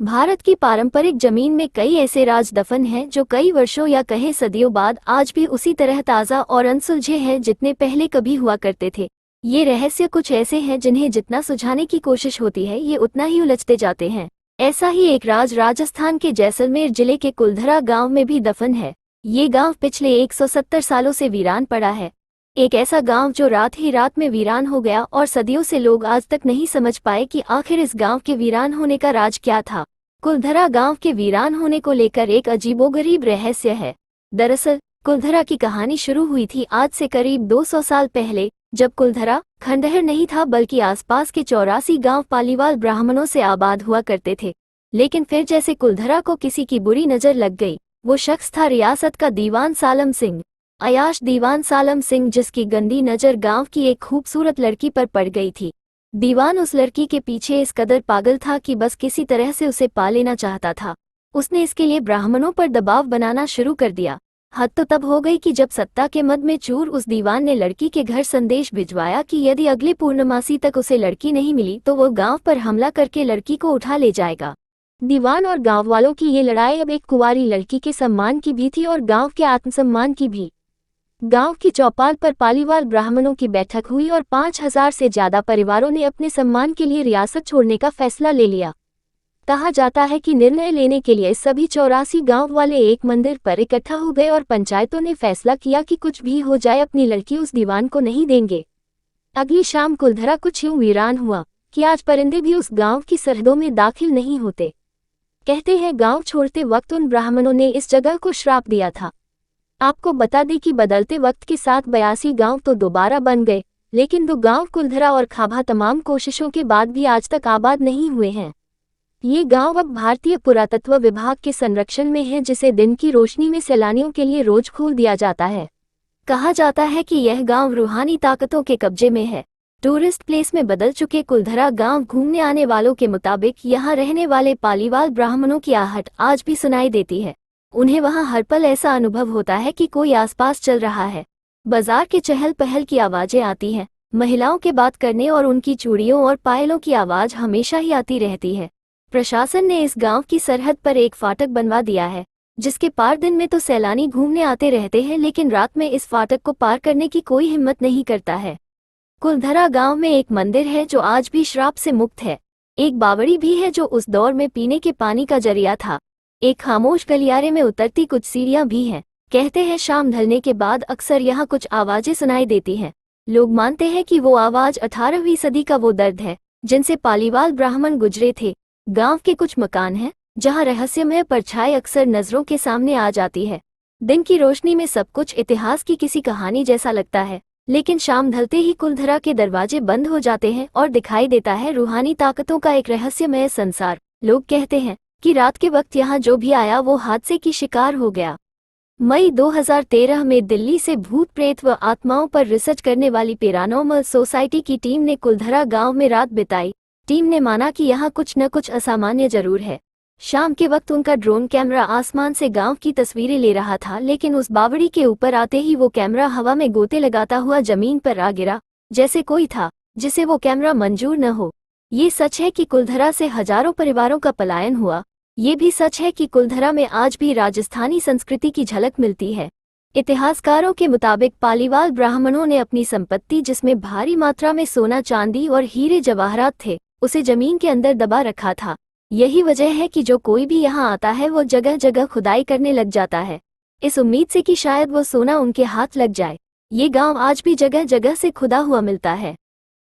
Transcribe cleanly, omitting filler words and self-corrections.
भारत की पारंपरिक जमीन में कई ऐसे राज दफन हैं जो कई वर्षों या कहे सदियों बाद आज भी उसी तरह ताज़ा और अनसुलझे हैं जितने पहले कभी हुआ करते थे। ये रहस्य कुछ ऐसे हैं जिन्हें जितना सुलझाने की कोशिश होती है ये उतना ही उलझते जाते हैं। ऐसा ही एक राज राजस्थान के जैसलमेर जिले के कुलधरा गांव में भी दफन है। ये गांव पिछले 170 सालों से वीरान पड़ा है। एक ऐसा गांव जो रात ही रात में वीरान हो गया और सदियों से लोग आज तक नहीं समझ पाए कि आखिर इस गांव के वीरान होने का राज क्या था। कुलधरा गांव के वीरान होने को लेकर एक अजीबोगरीब रहस्य है। दरअसल कुलधरा की कहानी शुरू हुई थी आज से करीब 200 साल पहले, जब कुलधरा खंडहर नहीं था बल्कि आसपास के 84 गांव पालीवाल ब्राह्मणों से आबाद हुआ करते थे। लेकिन फिर जैसे कुलधरा को किसी की बुरी नजर लग गई। वो शख्स था रियासत का दीवान सालम सिंह, अयाश दीवान सालम सिंह, जिसकी गंदी नजर गांव की एक खूबसूरत लड़की पर पड़ गई थी। दीवान उस लड़की के पीछे इस कदर पागल था कि बस किसी तरह से उसे पा लेना चाहता था। उसने इसके लिए ब्राह्मणों पर दबाव बनाना शुरू कर दिया। हद तो तब हो गई कि जब सत्ता के मद में चूर उस दीवान ने लड़की के घर संदेश भिजवाया कि यदि अगली पूर्णमासी तक उसे लड़की नहीं मिली तो वो गांव पर हमला करके लड़की को उठा ले जाएगा। दीवान और गांव वालों की ये लड़ाई अब एक कुंवारी लड़की के सम्मान की भी थी और गांव के आत्मसम्मान की भी। गांव की चौपाल पर पालीवाल ब्राह्मणों की बैठक हुई और 5000 से ज्यादा परिवारों ने अपने सम्मान के लिए रियासत छोड़ने का फैसला ले लिया। कहा जाता है कि निर्णय लेने के लिए सभी 84 गांव वाले एक मंदिर पर इकट्ठा हो गए और पंचायतों ने फैसला किया कि कुछ भी हो जाए अपनी लड़की उस दीवान को नहीं देंगे। अगली शाम कुलधरा कुछ यूं वीरान हुआ कि आज परिंदे भी उस गांव की सरहदों में दाखिल नहीं होते। कहते हैं गांव छोड़ते वक्त उन ब्राह्मणों ने इस जगह को श्राप दिया था। आपको बता दें कि बदलते वक्त के साथ 82 गांव तो दोबारा बन गए, लेकिन 2 गांव कुलधरा और खाभा तमाम कोशिशों के बाद भी आज तक आबाद नहीं हुए हैं। ये गांव अब भारतीय पुरातत्व विभाग के संरक्षण में है, जिसे दिन की रोशनी में सैलानियों के लिए रोज खोल दिया जाता है। कहा जाता है कि यह गांव रूहानी ताकतों के कब्जे में है। टूरिस्ट प्लेस में बदल चुके कुलधरा गांव घूमने आने वालों के मुताबिक यहाँ रहने वाले पालीवाल ब्राह्मणों की आहट आज भी सुनाई देती है। उन्हें वहां हर पल ऐसा अनुभव होता है कि कोई आसपास चल रहा है। बाजार के चहल पहल की आवाजें आती हैं, महिलाओं के बात करने और उनकी चूड़ियों और पायलों की आवाज हमेशा ही आती रहती है। प्रशासन ने इस गांव की सरहद पर एक फाटक बनवा दिया है, जिसके पार दिन में तो सैलानी घूमने आते रहते हैं, लेकिन रात में इस फाटक को पार करने की कोई हिम्मत नहीं करता है। कुलधरा गांव में एक मंदिर है जो आज भी श्राप से मुक्त है। एक बावड़ी भी है जो उस दौर में पीने के पानी का जरिया था। एक खामोश गलियारे में उतरती कुछ सीढ़ियां भी हैं। कहते हैं शाम ढलने के बाद अक्सर यहाँ कुछ आवाजें सुनाई देती हैं। लोग मानते हैं कि वो आवाज 18वीं सदी का वो दर्द है जिनसे पालीवाल ब्राह्मण गुजरे थे। गांव के कुछ मकान हैं जहां रहस्यमय परछाई अक्सर नजरों के सामने आ जाती है। दिन की रोशनी में सब कुछ इतिहास की किसी कहानी जैसा लगता है, लेकिन शाम ढलते ही कुलधरा के दरवाजे बंद हो जाते हैं और दिखाई देता है रूहानी ताकतों का एक रहस्यमय संसार। लोग कहते हैं कि रात के वक्त यहाँ जो भी आया वो हादसे की शिकार हो गया। मई 2013 में दिल्ली से भूत प्रेत व आत्माओं पर रिसर्च करने वाली पैरानॉर्मल सोसाइटी की टीम ने कुलधरा गांव में रात बिताई। टीम ने माना कि यहाँ कुछ न कुछ असामान्य जरूर है। शाम के वक्त उनका ड्रोन कैमरा आसमान से गांव की तस्वीरें ले रहा था, लेकिन उस बावड़ी के ऊपर आते ही वो कैमरा हवा में गोते लगाता हुआ जमीन पर आ गिरा, जैसे कोई था जिसे वो कैमरा मंजूर न हो। ये सच है कि कुलधरा से हजारों परिवारों का पलायन हुआ। ये भी सच है कि कुलधरा में आज भी राजस्थानी संस्कृति की झलक मिलती है। इतिहासकारों के मुताबिक पालीवाल ब्राह्मणों ने अपनी संपत्ति, जिसमें भारी मात्रा में सोना चांदी और हीरे जवाहरात थे, उसे जमीन के अंदर दबा रखा था। यही वजह है कि जो कोई भी यहाँ आता है वो जगह जगह खुदाई करने लग जाता है, इस उम्मीद से कि शायद वो सोना उनके हाथ लग जाए। ये गांव आज भी जगह जगह से खुदा हुआ मिलता है।